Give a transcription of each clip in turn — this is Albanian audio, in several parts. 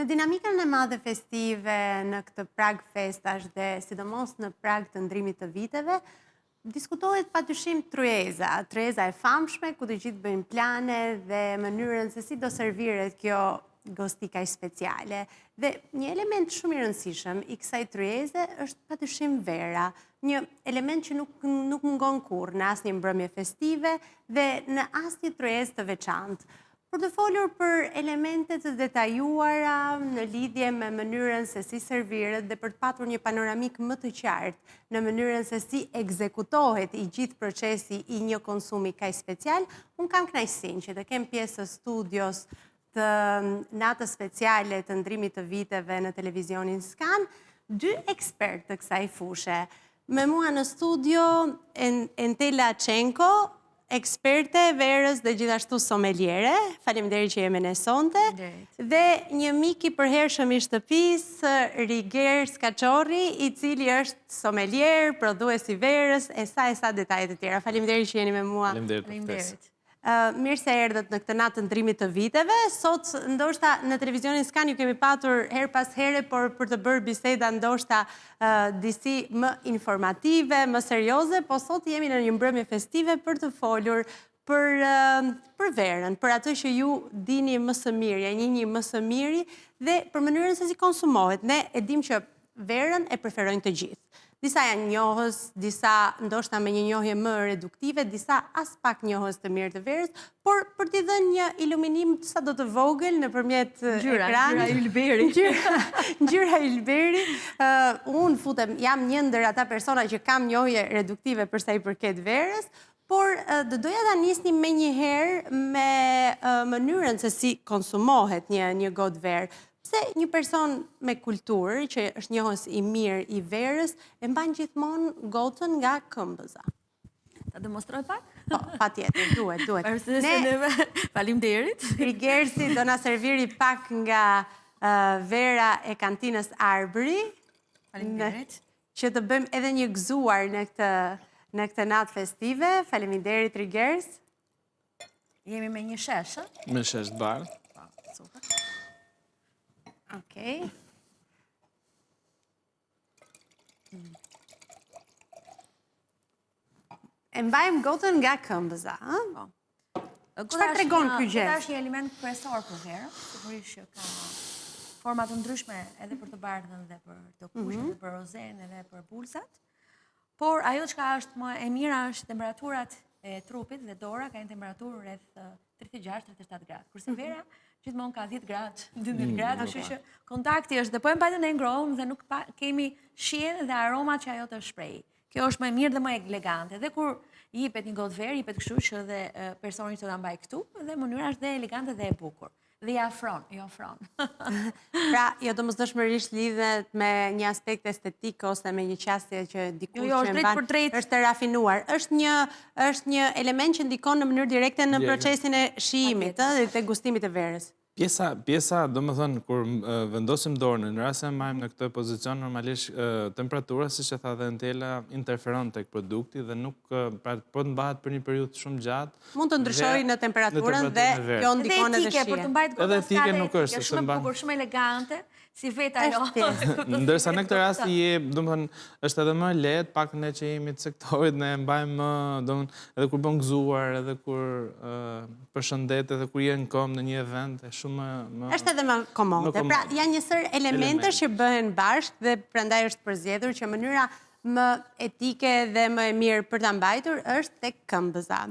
Në dinamikën e madhe festive, në këtë prag festash dhe sidomos në prag të ndrimit të viteve, diskutohet patyshim tryeza. Tryeza e famshme, ku të gjithë bëjnë plane dhe mënyrën se si do serviret kjo gostika i speciale. Dhe një element shumë i rëndësishëm i kësaj tryeze është patyshim vera, një element që nuk mungon kurrë në asnjë mbrëmje festive dhe në asnjë tryezë të veçantë. Për të folur për elementet të detajuara në lidhje me mënyrën se si serviret dhe për të patur një panoramik më të qartë në mënyrën se si ekzekutohet i gjithë procesi i një konsumi kaq special, unë kam kënaqësinë që të kem pjesë të studios të natës speciale të ndrimit të viteve në televizionin Skan, 2 ekspertë të kësaj fushë. Me mua në studio Entela Çenko, eksperte verës dhe gjithashtu sommeliere, faleminderit që jemi ne sonte, dhe një mik i përhershëm i shtëpisë, Riger Skaçorri, i cili është sommelier, prodhues i verës, e sa detaje të tjera. Faleminderit që jeni me mua. Faleminderit. Mirë se erdhët në këtë natë të ndrimit të viteve. Sot, ndoshta, në televizionin Skan ju kemi patur her pas here, por për të bërë biseda ndoshta disi më informative, më serioze, po sot jemi në një mbrëmje festive për të folur për verën, për atë që ju dini më së miri, e njihni më së miri dhe për mënyrën se si konsumohet. Ne e dim që verën e preferojnë të gjithë. Disa janë njohës, disa ndoshta me një njohje më reduktive, disa as pak njohës të mirë të verës, por për t'i dhënë një iluminim sa do të vogël nëpërmjet ekranit. Ngjyra Ylberi. Unë futem, jam një ndër ata persona që kam njohje reduktive për sa i përket verës, por do doja ta nisnim me një herë me mënyrën se si konsumohet një gotë verë. Pse një person me kulturë, që është njohës i mirë i verës, e mban gjithmonë gotën nga këmbëza? Ta demonstroj pak? Po, patjetër, duhet. Faleminderit. Rigersi do na serviri pak nga vera e kantinës Arbëri. Faleminderit. Që të bëjmë edhe një gëzuar në këtë natë festive. Faleminderit, Rigers. Jemi me një shesh, Me shesh të bardhë. Super. Okej. E mbajmë gotën nga këmbëza, ëh? Çfarë tregon ky gjest? Gota është një element kryesor për verën, sigurisht që ka forma të ndryshme edhe për të bardhën dhe për të kuqen, edhe për rozen, edhe për pulsat. Por ajo çka është më e mira është temperaturat e trupit dhe dora ka një temperaturë rreth 36-37 gradë. Kurse vera gjithmonë ka 10 gradë, 12 gradë, kështu që kontakti është dhe po e mbajtën e ngrohtë dhe nuk kemi shijen dhe aromat që ajo të shprehë. Kjo është më e mirë dhe më elegante. Dhe kur jipet një gotë verë, jipet kështu që dhe personi që ta mbaj këtu dhe mënyra është dhe elegante dhe e bukur. Dhe i ofron. Pra, jo domosdoshmërisht lidhet me një aspekt estetik ose me një qasje që dikush që e mban është të rafinuar. Është një element që ndikon në mënyrë direkte në procesin e shijimit dhe të gustimit të verës. Pjesa, do më thënë, kur vendosim dorën, në rrasë e majmë në këtë pozicion, normalisht temperatura, si që tha dhe Entela, interferon të produkti dhe nuk, pra, po të mbahet për një periudhë shumë gjatë. Mund të ndryshoj në temperaturën dhe kjo ndikon edhe shije. Për të mbajt edhe etike nuk është. Shumë e bukur, shumë elegante, si vetë ajo. Ndërsa në këtë rast do më thënë, është edhe më lehtë, pak ne që jemi të sektorit, ne mbajmë më, do më edhe kur bën gëzuar, edhe kur përshëndet, edhe kur je në kom në një event, është edhe më komode. Pra, janë një sër elementesh që bëhen bashkë dhe prandaj është përzgjedhur që mënyra më etike dhe më e mirë për ta mbajtur është tek këmbëza.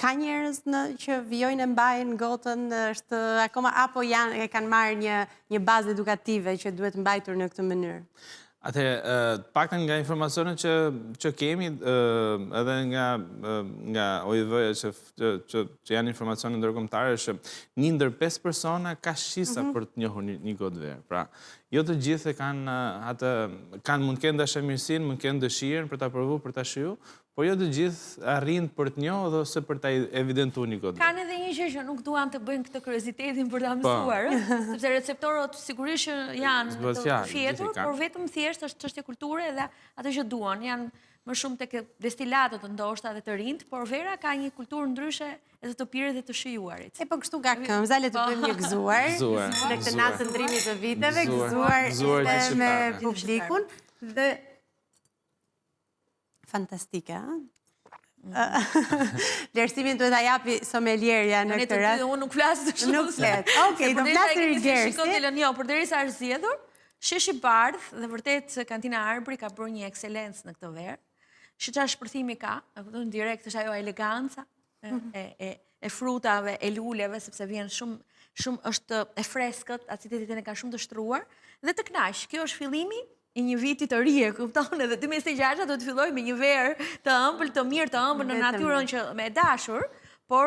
Ka njerëz që vijojnë e mbajnë gotën, është akoma apo e kanë marrë një bazë edukative që duhet mbajtur në këtë mënyrë? Atëherë, paktën nga informacionet që kemi, edhe nga OIV-ja që janë informacione ndërkombëtare, është një ndër 5 persona ka shisa për të njohur një gotë verë. Pra, jo të gjithë kanë mund të kenë dashamirësinë, mund të kenë dëshirën për ta provuar, për ta shiju, por jo të gjithë arrin për të njohur ose për ta evidentuar një godë. Kanë edhe një gjë që nuk duan të bëjnë këtë kuriozitetin për ta mësuar, sepse receptorët sigurisht që janë të fjetur, por vetëm thjesht është çështje kulture dhe atë që duan. Janë më shumë tek destilatët ndoshta dhe të rinjt, por Vera ka një kulturë ndryshe edhe të pirë dhe të shijuarit. Po kështu nga këmbza, le të bëjmë një gëzuar. Në këtë natë të ndrimit të viteve, gëzuar me publikun dhe fantastike, vlerësimin duhet ta japi somelierja në këtë rast. Unë nuk flas të shumë. Nuk flet. Okej, do flasë Gersi. Jo, përderisa është zgjedhur, sheshi bardh dhe vërtet kantina Arbri ka bërë një ekselencë në këtë verë. Çfarë shpërthimi ka, direkt është ajo eleganca e frutave, e luleve, sepse vjen shumë është e freskët, aciditetin e ka shumë të shtruar dhe të kënaq. Kjo është fillimi i një viti të ri, kupton, edhe 2026 do të filloj me një verë të ëmbël, të mirë, të ëmbël në natyrën që me dashur, por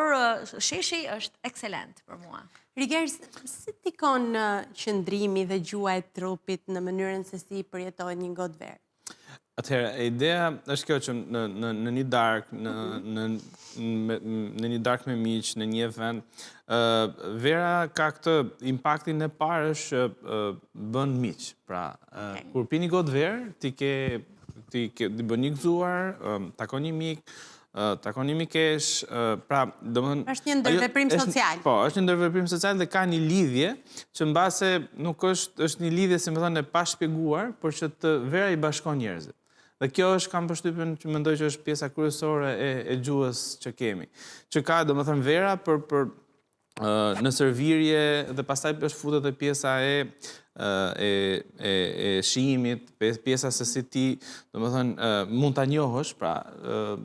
sheshi është ekselent për mua. Rigers, si tikon qëndrimi dhe gjua e trupit në mënyrën se si përjetohet një godë verë? Atëherë, ideja është kjo që në një darkë, në një darkë me miq, në një event, Vera ka këtë impaktin e parë është bën miq. Pra, kur pi një godë verë, ti bën një gëzuar, takon një mik, takon një mikesh, pra, domethënë është një ndërveprim social. Po, është një ndërveprim social dhe ka një lidhje që mbase nuk është një lidhje, si më thënë, e pa shpjeguar, por që të Vera i bashkon njerëzit. Dhe kjo është, kam përshtypjen që mendoj që është pjesa kryesore e gjuhës që kemi. Që ka, domethënë, Vera për në servirje dhe pastaj është futet e pjesa e shijimit, pjesa se si ti, domethënë, mund ta njohësh, pra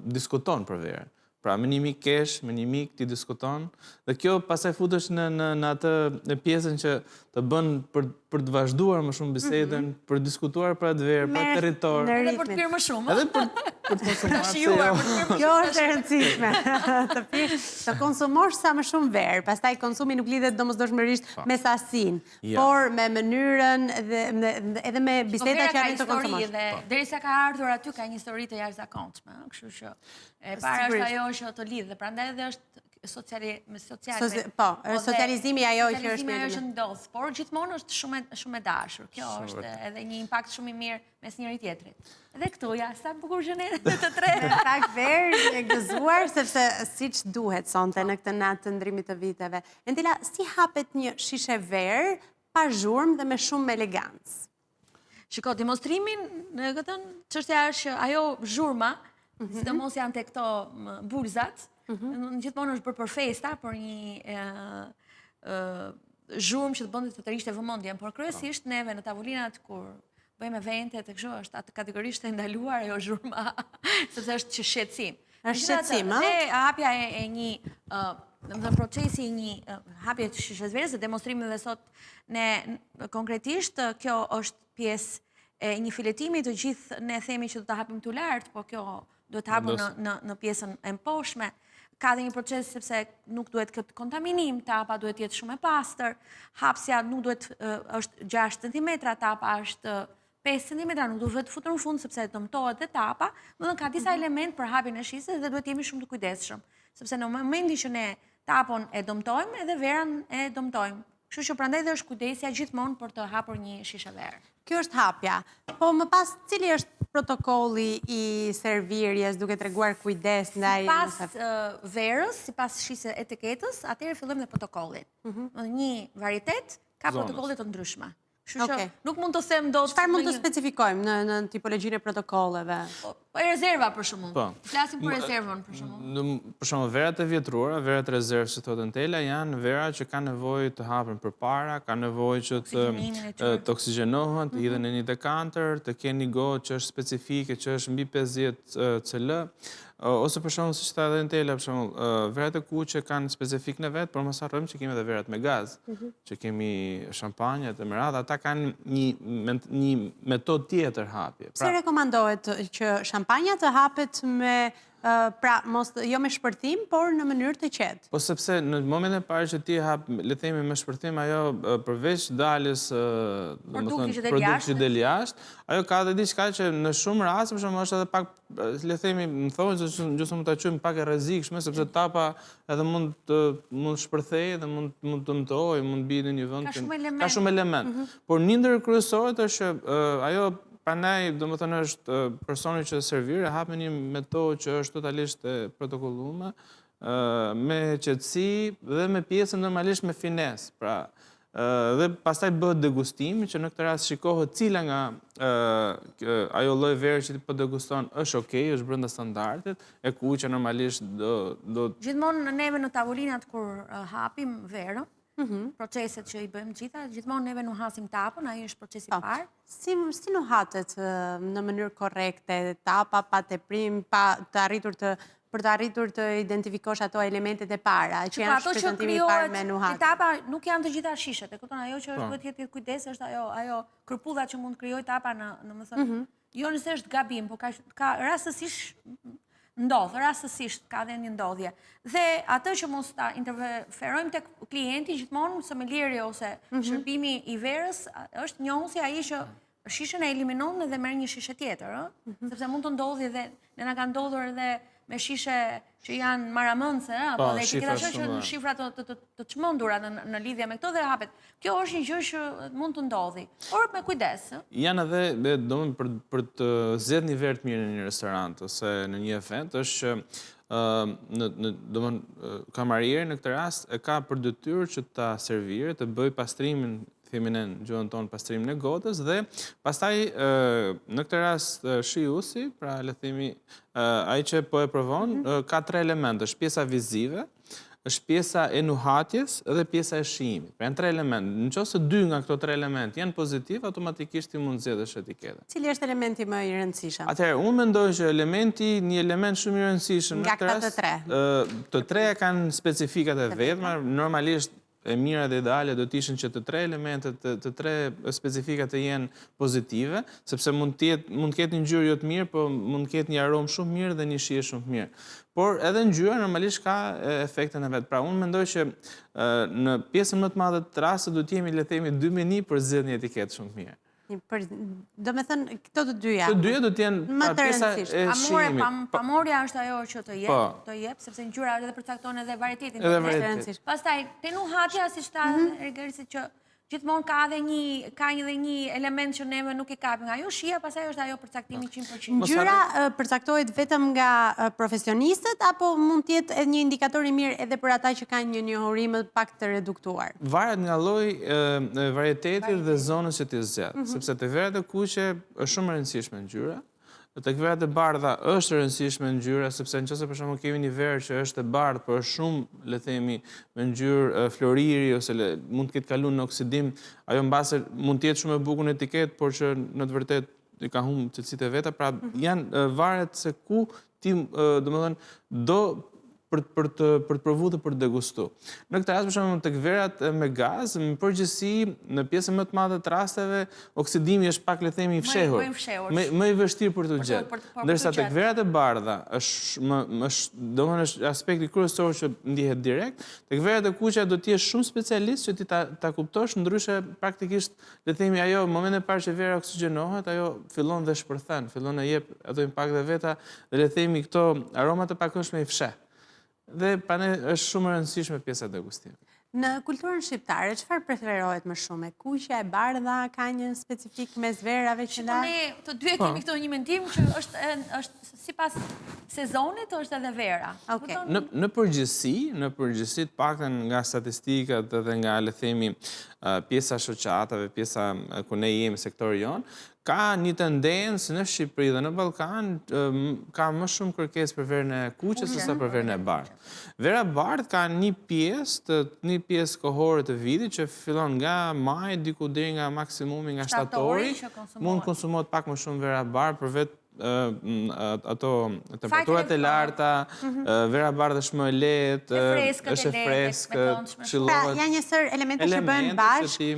diskuton për Verën. Pra, me një mik kesh, me një mik ti diskuton, dhe kjo pastaj futesh në atë pjesën që të bën për të vazhduar më shumë bisedën, për të diskutuar për atë verë, për territor. Edhe për të pirë më shumë. Edhe për të konsumuar. Kjo është e rëndësishme. Të konsumosh sa më shumë verë, pastaj konsumi nuk lidhet domosdoshmërisht me sasinë, por me mënyrën edhe me bisedat që arrin të konsumosh. Derisa ka ardhur aty ka një histori të jashtëzakonshme, kështu që e para është ajo që të lidh dhe prandaj edhe është socializimi ajo që është ndodh, por gjithmonë është shumë e dashur. Kjo është edhe një impakt shumë i mirë mes njëri tjetrit. Edhe këtu, ja, sa bukur që ne të tre. Tak verë e gëzuar, sepse siç duhet sonte në këtë natë të ndrimit të viteve. Entila, si hapet një shishe verë pa zhurmë dhe me shumë elegancë? Shiko, demonstrimin në këtën çështja është ajo zhurma, sidomos janë te këto bulzat, gjithmonë është bërë për festa, për një zhurmë që të bëndet të rishte vëmendjen, por kryesisht neve në tavolinat kur bëjmë evente të kështu është atë kategorisht e ndaluar ajo zhurma, sepse është shqetësim. Është shqetësim, a? Dhe hapja e një në procesi një hapje të shishes verës dhe demonstrimin dhe sot ne konkretisht kjo është pjesë e një filetimi të gjithë ne themi që do të hapim të lartë, po kjo duhet të hapur në pjesën e mposhme. Ka dhe një proces sepse nuk duhet këtë kontaminim, tapa duhet jetë shumë e pastër, hapsja nuk duhet është 6 cm, tapa është 5 cm, nuk duhet futur në fund sepse dëmtohet dhe tapa, më dhe ka disa element për hapin e shisës dhe duhet jemi shumë të kujdesshëm, sepse në momentin që ne tapon e dëmtojmë edhe verën e dëmtojmë. Kështu që prandaj dhe është kujdesja gjithmonë për të hapur një shishe verë. Kjo është hapja, po më pas cili është protokolli i servirjes duke treguar kujdes ndaj sipas verës, sipas shishe etiketës, atëherë fillojmë me protokollin. Një varietet ka protokolle të ndryshme. Kështu që nuk mund të them dot. Çfarë mund të specifikojmë në tipologjinë e protokolleve? Po rezerva për shembull. Flasim për rezervën për shembull. Për shembull, verat e vjetruara, verat rezervë që thotë Entela, janë vera që kanë nevojë të hapen përpara, kanë nevojë që të oksigjenohen, të hidhen në një dekanter, të kenë një gojë që është specifike, që është mbi 50 cl. Ose për shembull, siç tha edhe Entela, për shembull, verat e kuqe kanë specifik në vet, por mos harrojmë që kemi edhe verat me gaz, që kemi shampanjat e meradha, ata kanë një metodë tjetër hapje. Pse rekomandohet që shampanja të hapet me pra jo me shpërthim, por në mënyrë të qetë. Po sepse në momentin e parë që ti hap, le të themi me shpërthim, ajo përveç daljes produkti që del jashtë, ajo ka edhe diçka që në shumë raste për shembull është edhe pak, le të themi, më thonë se gjysmë mund ta quajmë pak e rrezikshme, sepse tapa edhe mund shpërthejë dhe mund të dëmtojë, mund bie në një vend ka shumë element. Por një ndër kryesorët është ajo. Prandaj, domethënë është personi që servir e hap me një metodë që është totalisht e protokolluar, me qetësi dhe me pjesën normalisht me finesë. Pra, dhe pastaj bëhet degustimi që në këtë rast shikohet cila nga ajo lloj verë që ti po deguston është okay, është brenda standardit, e kuqja normalisht do Gjithmonë neve në tavolinat kur hapim verën, proceset që i bëjmë gjitha, gjithmonë neve nuk hasim tapën, ai është procesi i parë. Si nuk hatet në mënyrë korrekte tapa, pa teprim, pa të arritur për të arritur të identifikosh ato elementet e para, që janë prezantimi i parë me nuhat. Tapa nuk janë të gjitha shishet, e kupton, ajo që duhet të jetë kujdes është ajo kërpulla që mund krijoj tapa në më thënë, jo nëse është gabim, por ka rastësisht rastësisht ka dhe një ndodhje. Dhe atë që mos ta interferojmë tek klienti, gjithmonë somelieri ose shërbimi i verës është njohusi ai që shishën e eliminon dhe merr një shishe tjetër, sepse mund të ndodhë dhe ne na ka ndodhur edhe me shishe që janë maramëndse, apo dhe etiketa që në shifra të çmendura në lidhje me këto dhe hapet. Kjo është një gjë që mund të ndodhi, por me kujdes. Janë edhe domethënë për të zgjedhur një verë të mirë në një restorant ose në një event është domethënë kamarieri në këtë rast e ka për detyrë që ta servirë, të bëjë pastrimin feminen gjuhën tonë pastrimin e gotës dhe pastaj në këtë rast shijuesi, pra le të themi ai që po e provon ka 3 elemente, është pjesa vizive, është pjesa e nuhatjes dhe pjesa e shijimit. Pra janë 3 elemente. Nëse 2 nga këto 3 elemente janë pozitiv, automatikisht ti mund zgjedhësh etiketën. Cili është elementi më i rëndësishëm? Atëherë, unë mendoj që një element shumë i rëndësishëm nga këta të 3. Të 3 kanë specifikat e vetme, normalisht e mira dhe ideale do të ishin që të 3 elementet, të 3 specifikat të jenë pozitive, sepse mund të ketë një ngjyrë jo të mirë, po mund të ketë një aromë shumë mirë dhe një shije shumë mirë. Por edhe ngjyra normalisht ka efektin e vet. Pra unë mendoj që në pjesën më të madhe të rasteve do të jemi le të themi 2-1 për zgjedhje një etiketë shumë të mirë. Do me thënë, këto të dyja. Të dyja do t'jenë pjesa e shijimit. Pamorja është ajo që të jep, sepse ngjyra edhe përcakton edhe varietetin. Pastaj, te nuhatja, siç tha Ergerisi, që gjithmonë ka edhe një element që neve nuk e kapim. Ajo shija, pastaj është ajo përcaktimi 100%. Ngjyra përcaktohet vetëm nga profesionistët, apo mund të jetë një indikator i mirë edhe për ata që kanë një njohurim pak të reduktuar? Varet nga lloji, varieteti dhe zonës që ti zgjedh, sepse te verat e kuqe është shumë e rëndësishme ngjyra. Tek verat e bardha është rëndësishme ngjyra, sepse nëse për shembull kemi një verë që është e bardhë, por është shumë, le themi, me ngjyrë floriri ose mund të ketë kaluar në oksidim, ajo mbase mund të jetë shumë e bukur në etiketë, por që në të vërtetë i ka humbur cilësitë e veta, pra janë varet se ku ti, domethënë, do për të provuar dhe për të degustuar. Në këtë rast për shembull tek verat me gaz, në përgjithësi në pjesën më të madhe të rasteve oksidimi është pak le të themi i fshehur. Më i vështirë për të gjetur. Ndërsa tek verat e bardha është domethënë aspekti kryesor që ndihet direkt, tek verat e kuqe do të jesh shumë specialist që ti ta kuptosh, ndryshe praktikisht le të themi ajo në momentin e parë që vera oksigjenohet, ajo fillon dhe shpërthen, fillon të jep ato impakt dhe veta dhe le të themi këto aromat e pakëndshme i fsheh. Dhe prandaj është shumë e rëndësishme pjesa e degustimit. Në kulturën shqiptare, çfarë preferohet më shumë? E kuqja, e bardha, ka një specifik mes verave që ne të dy kemi këto një mendim që është sipas sezonit është edhe vera. Në përgjithësi të paktën nga statistikat dhe nga le të themi pjesa shoqatave, pjesa ku ne jemi sektori jon, ka një tendencë në Shqipëri dhe në Ballkan ka më shumë kërkesë për verën e kuqe sesa për verën e bardhë. Vera bardhë ka një pjesë kohore të vitit që fillon nga maj diku deri nga maksimumi nga shtatori, mund konsumohet pak më shumë vera bardhë për vetë ato temperaturat e larta, vera bardhëshme e lehtë, është e freskët, këshillohet. Pra, janë njësër elemente që bëhen bashkë,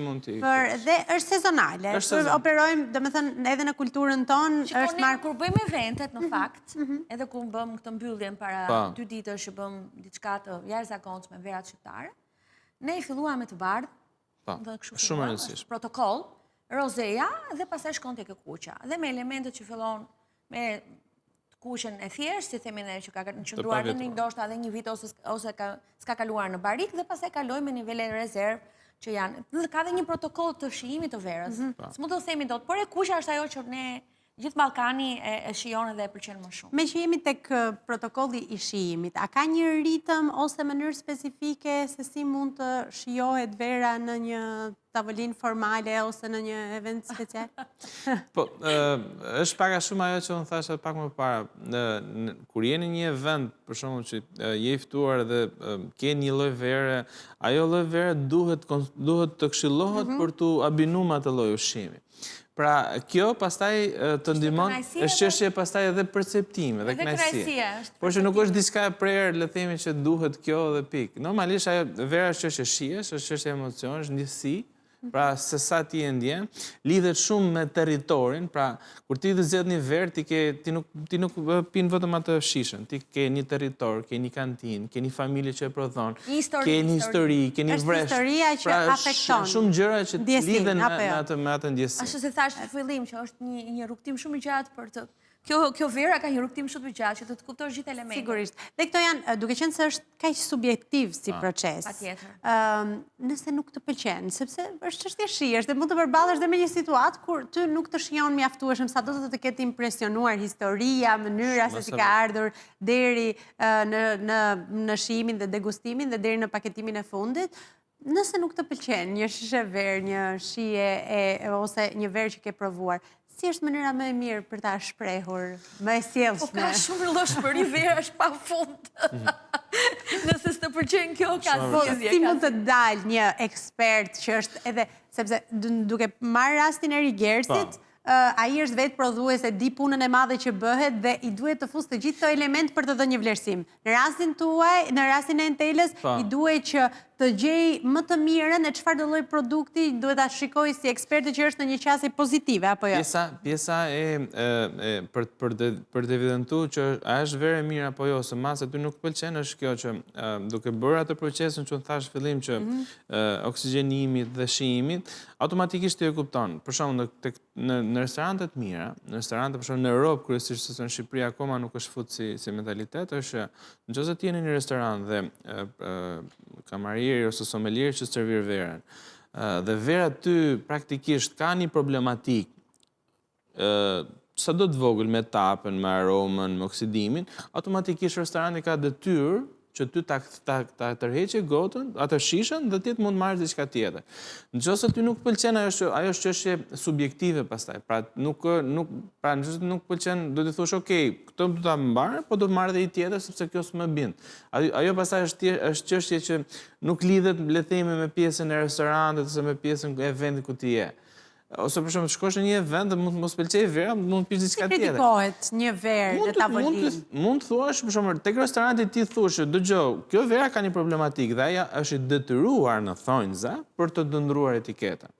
dhe është sezonale. Operojmë, domethënë, edhe në kulturën tonë, është marrë... Kur bëjmë eventet, në fakt, edhe kur bëjmë këtë mbylljen para 2 ditësh që bëjmë diçka të jashtëzakonshme verat shqiptare, ne i filluam me të bardhë, dhe shumë rëndësishme. Protokoll, rozeja dhe pastaj shkon tek kuqja. Dhe me elementet që fillon me kuqen e thjeshtë, si themi ne, që ka qëndruar në ndoshta edhe një vit ose s'ka kaluar në barik, dhe pastaj kalojmë me nivele rezervë që janë. Ka dhe një protokoll të shijimit të verës. S'mund të themi dot, por e kuqja është ajo që ne gjithë Ballkani e shijon edhe e pëlqen më shumë. Me që jemi tek protokolli i shijimit, a ka një ritëm ose mënyrë specifike se si mund të shijohet vera në një tavolinë formale ose në një event special? Po, është pak a shumë ajo që unë thashë pak më para. Kur jeni një event, për shembull që je i ftuar dhe ke një lloj vere, ajo lloj vere duhet të këshillohet për tu abinuar atë lloj ushqimi. Pra, kjo pastaj të ndihmon, është çështje pastaj edhe perceptimi dhe kënaqësie. Por që nuk është diçka e prerë, le të themi që duhet kjo dhe pikë. Normalisht ajo vera është çështje shihesh, është çështje emocioni, është ndjesi. Pra, se sa ti e ndjen, lidhet shumë me territorin, pra, kur ti të zgjedh një verë, ti nuk pin vetëm atë shishën, ti ke një territor, ke një kantinë, ke një familje që e prodhon, ke një histori, ke një vreshë. Është historia që afekton. Shumë gjëra që lidhen me atë ndjesi. Ashtu se thash në fillim që është një rrugtim shumë i gjatë për të... Kjo vera ka një rrugtim shumë i gjatë që të kuptosh gjithë elementet. Sigurisht. Dhe këto janë, duke qenë se është kaq subjektiv si proces. Patjetër. Nëse nuk të pëlqen, sepse është çështje shihesh dhe mund të përballesh dhe me një situatë kur ty nuk të shijon mjaftueshëm, sado të ketë impresionuar historia, mënyra se si ka ardhur deri në shijimin dhe degustimin dhe deri në paketimin e fundit. Nëse nuk të pëlqen një shishe verë, një shije ose një verë që ke provuar, si është mënyra më e mirë për ta shprehur, më e sjellshme? Po ka shumë rrëllëshmëri, vera është pafund. Nëse s'të pëlqen kjo, ka zgjidhje. Si mund të dalë një ekspert që është edhe, sepse duke marrë rastin e Rigersit, ai është vetë prodhues, e di punën e madhe që bëhet dhe i duhet të fusë të gjithë këto element për të dhënë një vlerësim. Në rastin tuaj, në rastin e Entelës, i duhet që të gjej më të mirën e çfarë do lloj produkti duhet ta shikoj si ekspertë që është në një qasje pozitive apo jo. Pjesa për të evidentuar që a është verë e mirë apo jo, ose masa ty nuk pëlqen, është kjo që duke bërë atë procesin që unë thash fillim që oksigjenimit dhe shijimit, automatikisht ti e kupton. Për shembull në restorante të mira, në restorante për shembull në Europë, kryesisht në Shqipëri akoma nuk është futur si mentalitet, është nëse ti je në një restorant dhe kamarieri ose sommelier që servir verën, dhe vera ty praktikisht ka një problematik, sa do të vogël me tapën, me aromën, me oksidimin, automatikisht restoranti ka detyrë që ty ta tërheqë gotën, atë shishën, dhe ti të mund marrësh diçka tjetër. Nëse ty nuk pëlqen, ajo është çështje subjektive pastaj. Pra nëse nuk pëlqen, do të thosh, "Ok, këtë do ta mbar, po do të marr edhe një tjetër sepse kjo s'më bind." Ajo pastaj është çështje që nuk lidhet, le të themi, me pjesën e restorantit ose me pjesën e vendit ku ti je. Ose për shembull shkosh në një event dhe mund të mos pëlqejë vera, mund të pish diçka tjetër. Si kritikohet një verë në tavolinë? Mund të thuash, për shembull, tek restoranti ti thuash, "Dëgjoj, kjo vera ka një problematikë" dhe ajo është e detyruar në thonjza për të ndëndruar etiketën.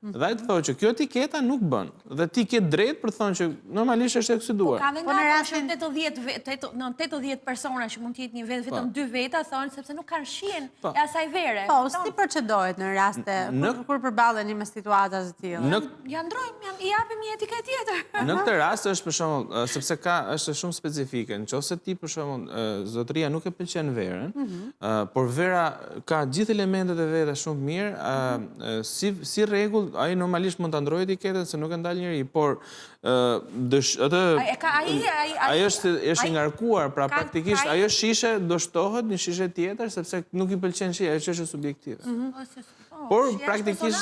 Dhe ai të thotë që kjo etiketa nuk bën. Dhe ti ke drejt për të thënë që normalisht është e oksiduar. Ka dhe nga rastin 80 persona që mund të jetë një vetë, vetëm 2 veta thonë sepse nuk kanë shijen e asaj vere. Po, si procedohet në raste kur përballeni me situata të tilla? Ja ndrojmë, i japim një etiketë tjetër. Në këtë rast është për shembull, sepse është shumë specifike. Nëse ti për shembull zotëria nuk e pëlqen verën, por vera ka gjithë elementet e veta shumë mirë, si rregull ai normalisht mund ta ndrojë etiketën se nuk e ndal njëri, por ai është i ngarkuar, pra praktikisht ajo shishe do shtohet një shishe tjetër sepse nuk i pëlqen shija, është çështje subjektive. Por praktikisht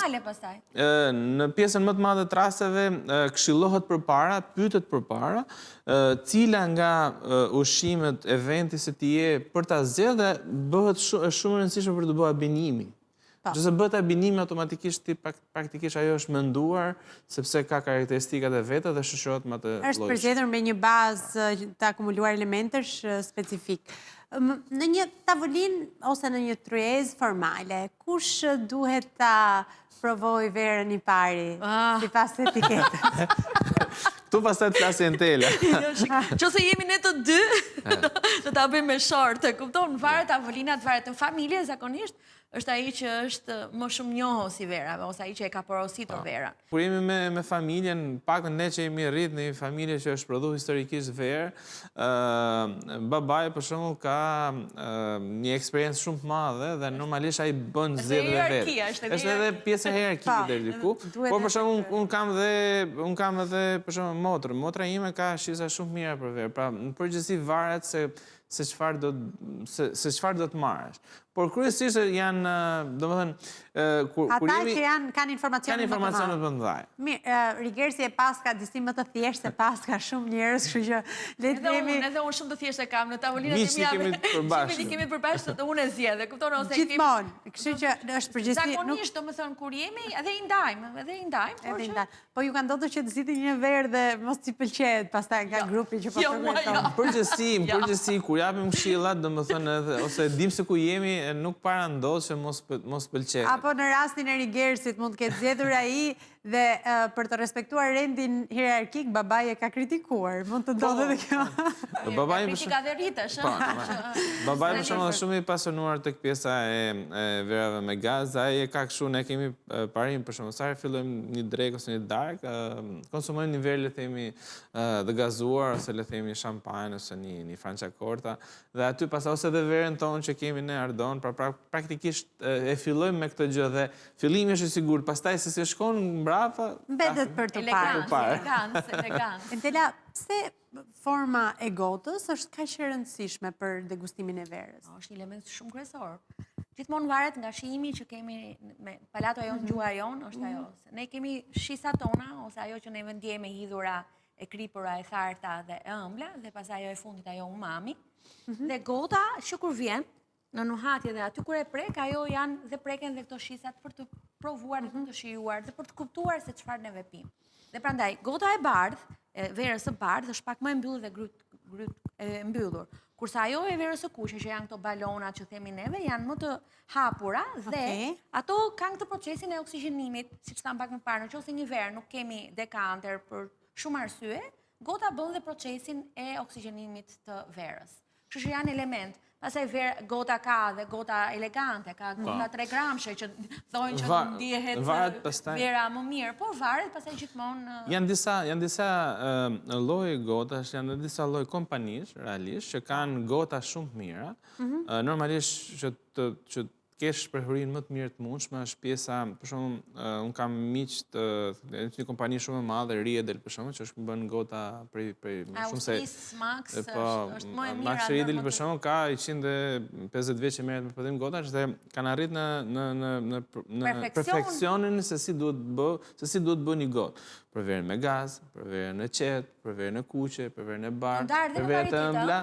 në pjesën më të madhe të rasteve këshillohet përpara, pyetet përpara, cila nga ushqimet e vendit se ti je për ta zgjedhë dhe bëhet shumë e rëndësishme për të bërë abinimi. Nëse bëhet abinimi automatikisht praktikisht ajo është menduar sepse ka karakteristikat e veta dhe shoqërohet me atë lloj. Është përzgjedhur me një bazë të akumuluar elementesh specifik. Në një tavolinë ose në një tryezë formale, kush duhet ta provoj verën i pari sipas etiketës? Këtu pastaj të flasë Entela. Qose jemi ne të dy, do ta bëjmë me shortë, kupton? Varet tavolinat, varet në familje, zakonisht është ai që është më shumë njohur si vera, ose ai që e ka porositur verën. Kur jemi me familjen, paktën ne që jemi rrit në një familje që është prodhuar historikisht verë, babai për shembull ka një eksperiencë shumë të madhe dhe normalisht ai bën zgjedhje vetë. Është edhe pjesë e hierarkisë deri diku. Por për shembull un kam edhe për shembull motra ime ka shisa shumë mira për verë. Pra në përgjithësi varet se çfarë do të marrësh. Por kryesisht janë, domethënë, ata që kanë informacione më të mëdha. Mirë, Rigersi e paska disi më të thjeshtë se paska shumë njerëz, kështu që le të themi edhe unë shumë të thjeshtë kam në tavolinat e mia. Ne kemi përbashkë të unë e zgjedh, kupton ose gjithmonë. Kështu që është përgjithësi zakonisht, domethënë kur jemi edhe i ndajmë, po ju ka ndodhur që të zgjidhni një verë dhe mos t'i pëlqejë pastaj nga grupi që po frekventon. Përgjithësi kur japim këshillat, domethënë ose dim se ku jemi, nuk para ndodh që mos pëlqej. Apo në rastin e Rigersit mund të ketë zgjedhur ai dhe për të respektuar rendin hierarkik, babai e ka kritikuar. Mund të ndodhë edhe kjo. Babai kritika dhe rritesh, babai për shembull është shumë i pasionuar tek pjesa e verave me gaz. Ai e ka kështu, ne kemi parim për shembull, sa herë fillojmë një drek ose një dark, konsumojmë një verë le themi të gazuar ose le themi shampanjë ose një Franciacorta dhe aty pastaj ose edhe verën tonë që kemi ne Ardon, pra praktikisht e fillojmë me këtë gjë dhe fillimi është i sigurt, pastaj se si shkon mbrapa mbetet për të parë. Elegant. Entela, pse forma e gotës është kaq e rëndësishme për degustimin e verës? Është një element shumë kryesor. Gjithmonë varet nga shijimi që kemi me palato jon, gjuha jon, është ajo. Ne kemi shisat tona ose ajo që ne vendjeme hidhura, e kripura, e tharta dhe e ëmbla dhe pastaj ajo e fundit ajo umami. Dhe gota që kur vjen në nuhatje dhe aty kur e prek, ajo janë dhe preken dhe këto shisat për të provuar dhe të shijuar dhe për të kuptuar se çfarë neve pim. Dhe prandaj, gota e bardhë, verës së bardhë, është pak më e mbyllur dhe gryt e mbyllur. Kurse ajo e verës së kuqe, që janë këto balonat që themi neve, janë më të hapura dhe ato kanë këtë procesin e oksigjenimit, siç tham pak më parë, nëse një verë nuk kemi dekanter për shumë arsye, gota bën dhe procesin e oksigjenimit të verës. Kështu që janë element. Pastaj gota ka dhe gota elegante, ka gota 3 gramshe që thonë që ndihet vera më mirë, por varet pastaj gjithmonë. Janë disa lloje gotash, janë disa lloj kompanish realisht që kanë gota shumë të mira. Normalisht që kesh shprehurinë më të mirë të mundshme është pjesa, për shembull, un kam miq të një kompani shumë e madhe, Riedel për shembull, që është bën gota për shumë se Max është më e mira. Max Riedel për shembull ka 150 vjeç që merret me prodhim gotash dhe kanë arrit në perfeksionin se si duhet bë një gotë. Për verën me gaz, për verën e qetë, për verën e kuqe, për verën e bardhë, për verën e ëmbla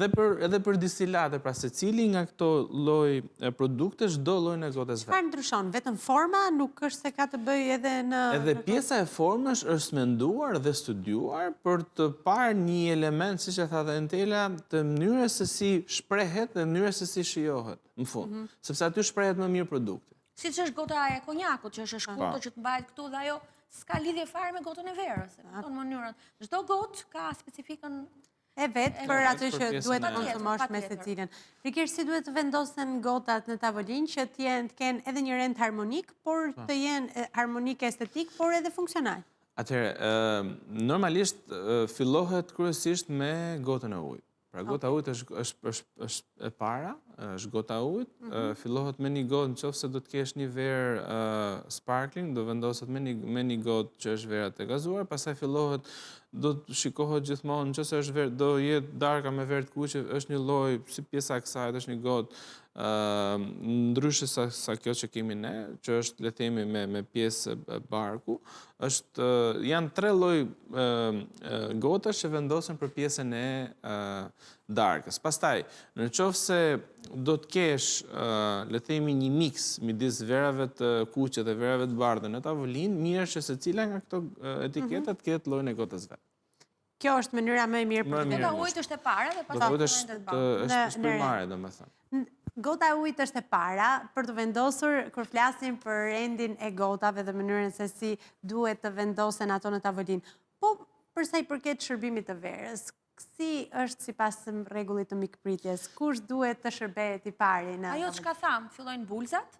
dhe edhe për distilate, pra secili nga këto lloj produktesh do llojin e gotës vet. Çfarë ndryshon? Vetëm forma, nuk është se ka të bëjë edhe në Edhe pjesa e formës është menduar dhe studiuar për të parë një element, siç e tha dhe Entela, të mënyrës se si shprehet dhe mënyrës se si shijohet në fund, sepse aty shprehet më mirë produkti. Siç është gota e konjakut, që është e shkurtër që të mbahet këtu dhe ajo s'ka lidhje fare me gotën e verës, në mënyrën. Çdo gotë ka specifikën e vetë për atë që duhet të konsumosh me secilin. Rigersi, si duhet të vendosen gotat në tavolinë që të kenë edhe një rend harmonik, por të jenë harmonik estetik, por edhe funksional? Atëherë, normalisht fillohet kryesisht me gotën e ujit. Pra gota e ujit është e para, është gota e ujit, fillohet me një gotë, nëse do të kesh një verë sparkling, do vendoset me një gotë që është vera e gazuar, pastaj fillohet, do të shikohet gjithmonë, nëse është verë, do jetë darka me verë të kuqe, është një lloj si pjesa e kësaj, është një gotë ndryshe sa kjo që kemi ne, që është le themi me pjesë barku, janë 3 lloj gotash që vendosen për pjesën darkës. Pastaj, në qoftë se do të kesh, le të themi, një mix midis verave të kuqe dhe verave të bardha në tavolinë, mirë që secila nga këto etiketat ketë llojin e gotës vet. Kjo është mënyra më e mirë për të Gota ujit është e para dhe pastaj Gota fillojnë të është primare, domethënë. Gota e ujit është e para për të vendosur, kur flasim për rendin e gotave dhe mënyrën se si duhet të vendosen ato në tavolinë. Po, përsa i përket shërbimit të verës, si është sipas rregullit të mikpritjes? Kush duhet të shërbehet i pari në Ajo çka tham, fillojnë bulzat,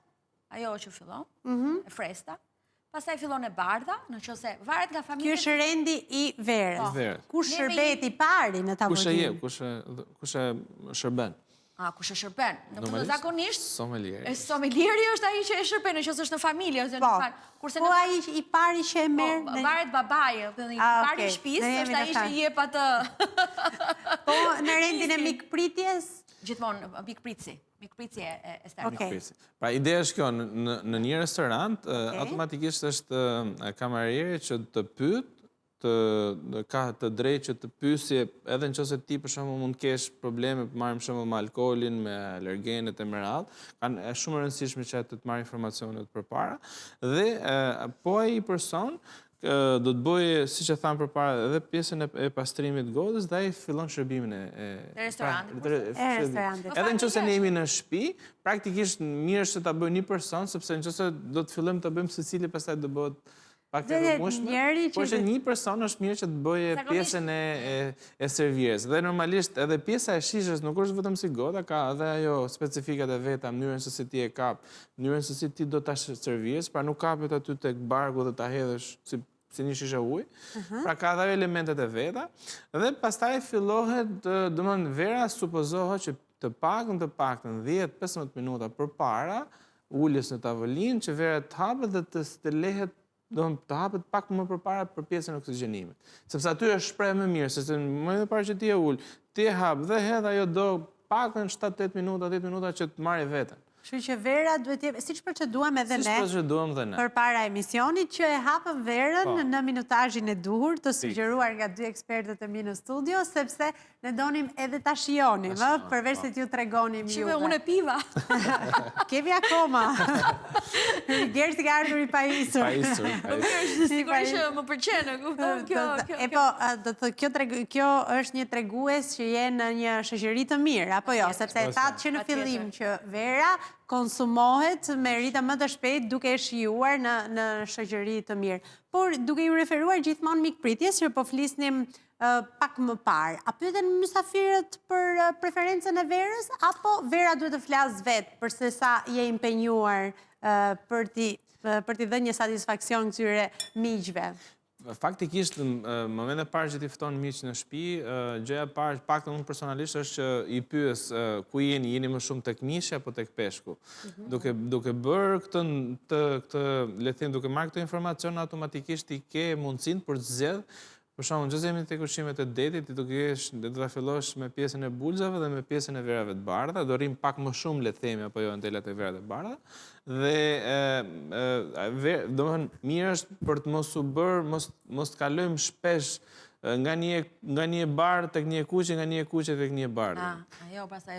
ajo që fillon, e fresta. Pastaj fillon e bardha, nëse varet nga Ky familja. është rendi i verës. Verës. Kush shërbehet i pari në Kush e tavolinë? jep, kush e shërben? Kush e shërben? Zakonisht, sommelieri. Sommelieri është ai që e shërben, nëse është në familje ose në fal. Kurse Po ai i pari që e merr në varet babai, i pari i shtëpisë është ai që i jep atë. Po në rendin e mikpritjes? Gjithmonë mikpritsi e stërmi. Okej. Pra, ideja është kjo, në një restorant, automatikisht është kamarieri që të pyet, ka të drejtë që të pyesje, edhe nëse ti për shembull mund të kesh probleme, marrim shembull me alkoolin, me alergenet e me radhë, kanë është shumë e rëndësishme që të marrë informacionet përpara dhe po ai person do të bëjë, siç e tham përpara, edhe pjesën e pastrimit gotës dhe ai fillon shërbimin e restorantit. Edhe nëse ne jemi në shtëpi, praktikisht mirë është ta bëjë një person, sepse nëse do të fillojmë të bëjmë secili, pastaj do bëhet pak të rëmueshme. Por që një person është mirë që të bëjë pjesën e servirës. Dhe normalisht edhe pjesa e shishës nuk është vetëm si gota, ka edhe ajo specifikat e veta, mënyrën se si ti e kap, mënyrën se si ti do ta servirës, pra nuk kapet aty tek barku dhe ta hedhësh si një shishe ujë. Pra ka edhe elementet e veta dhe pastaj fillohet, domethënë vera supozohet që të paktën 10-15 minuta përpara uljes në tavolinë që vera të hapet dhe të lehet të hapet pak më përpara për pjesën e oksigjenimit. Sepse aty është shpreh më mirë, sepse në momentin e parë që ti e ul, ti e hap dhe hedh ajo do paktën 7-8 minuta, 10 minuta që të marrë veten. Kështu që vera duhet të jetë siç proceduam edhe ne. Siç proceduam dhe ne. Përpara emisionit që e hapëm verën në minutazhin e duhur, të sugjeruar nga dy ekspertët e mi në studio, sepse ne donim edhe ta shijonim, përveç se t'ju tregonim juve. Unë e piva. Kemi akoma. Gersi ka ardhur i pajisur. Sigurisht që më pëlqen, e kupton kjo. E po, do të kjo është një tregues që je në një shoqëri të mirë, apo jo, sepse e thatë që në fillim që vera konsumohet me ritëm më të shpejt duke e shijuar në shoqëri të mirë. Por duke ju referuar gjithmonë mikpritjes që po flisnim pak më parë, a pyeten mysafirët për preferencën e verës, apo vera duhet të flasë vetë përse sa je impenjuar për t'i dhënë një satisfaksion këtyre miqve? Faktikisht, në momentin e parë që ti fton miq në shtëpi, gjëja e parë, paktën unë personalisht, është që i pyes ku jeni më shumë tek mishi apo tek peshku. Duke bërë këtë, le të them, duke marrë këtë informacion, automatikisht i ke mundësinë për të zgjedhë. Për shembull, nëse jemi tek ushqimet e detit, ti do ta fillosh me pjesën e bulzave dhe me pjesën e verave të bardha, do rrim pak më shumë, le të themi, apo jo, në telat e verave të bardha. Dhe domethënë mirë është për të mos u bërë, mos të kalojmë shpesh nga një bardhë tek një kuqe, nga një kuqe tek një bardhë. Ajo pastaj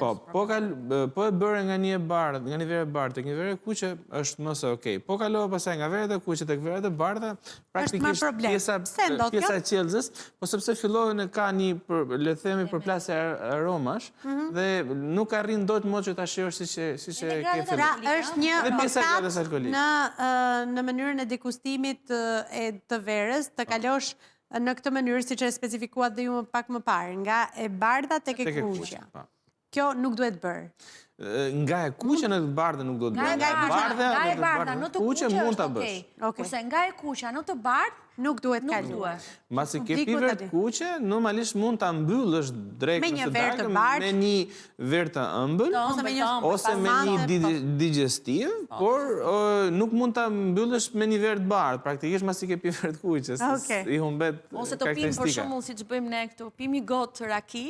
Po e bëre nga një bardhë, nga një verë bardhë tek një verë kuqe, është mos e okay. Po kalova pastaj nga verët e kuqe tek verët e bardha, praktikisht pjesa e qelzës, po sepse fillohen ka një, le të themi, përplasje aromash dhe nuk arrin dot më që ta shijosh siç e ke filluar. Pra është një motat në mënyrën e degustimit të verës, të kalosh në këtë mënyrë, si që e specifikuat dhe ju pak më parë, nga e bardha tek e kuqja. Kjo nuk duhet bërë. Nga e kuqja në të bardha nuk duhet bërë. Nga e bardha në të kuqe mund ta është bësh. Kurse nga e kuqja në të bardh nuk duhet kaluar. Masi ke pi verë të kuqe, normalisht mund ta mbyllësh drejt nëse darkën me një verë të ëmbël ose me një digestiv, por nuk mund ta mbyllësh me një verë të bardhë, praktikisht masi ke pi verë të kuqe, i humbet karakteristika. Ose të pim për shembull siç bëjmë ne këtu, pimi gotë raki,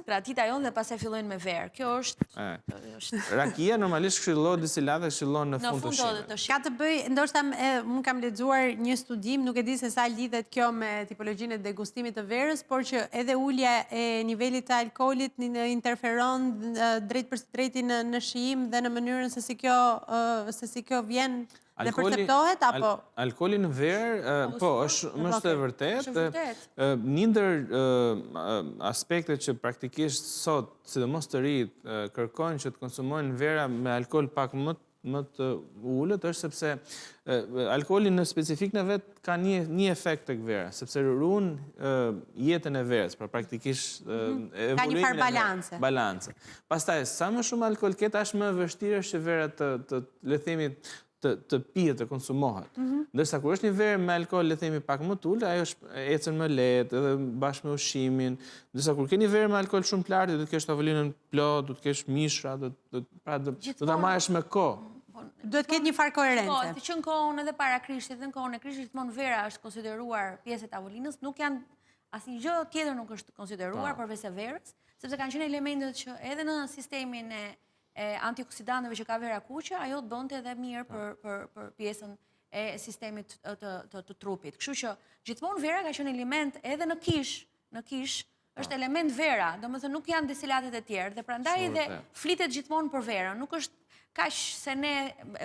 tradita jonë dhe pastaj fillojnë me verë. Kjo është... Rakia normalisht këshillohet distillate këshillohen në fund të shimit. Ka të bëj, ndoshta unë kam lexuar një studim, nuk e di se sa lidhet kjo me tipologjinë e degustimit të verës, por që edhe ulja e nivelit të alkoolit interferon drejt për drejti në shijim dhe në mënyrën se si kjo vjen dhe perceptohet, apo? Alkooli në verë, po, është e vërtet. Një ndër aspektet që praktikisht sot, sidomos të rinjt, kërkojnë që të konsumojnë vera me alkool pak më të ullët, është sepse alkooli në specifik në vetë ka një efekt të këvera, sepse rrun jetën e verës, pra praktikisht ka një farë balance. Pastaj, sa më shumë alkool ketë, ashtë më vështirë është që vera të lethemit të pijet, të konsumohet. Ndërsa kur është një verë me alkool, le themi pak më të ulët, ajo është ecën më lehtë, edhe bashkë me ushqimin. Ndërsa kur ke një verë me alkool shumë të lartë, do të kesh tavolinën plot, do të kesh mishra, do ta marrësh me kohë. Duhet të ketë një farë koherence. Po, të që në kohën edhe para Krishtit, dhe në kohën e Krishtit, gjithmonë vera është konsideruar pjesë e tavolinës, nuk janë asnjë gjë tjetër nuk është konsideruar përveç se verës, sepse kanë qenë elementet që edhe në sistemin e antioksidantëve që ka vera kuqe, ajo të bënte edhe mirë për pjesën e sistemit të trupit. Kështu që gjithmonë vera ka qenë element edhe në kish është element vera, domethënë nuk janë destilatet e tjerë, dhe prandaj edhe flitet gjithmonë për verën, nuk është kaq se ne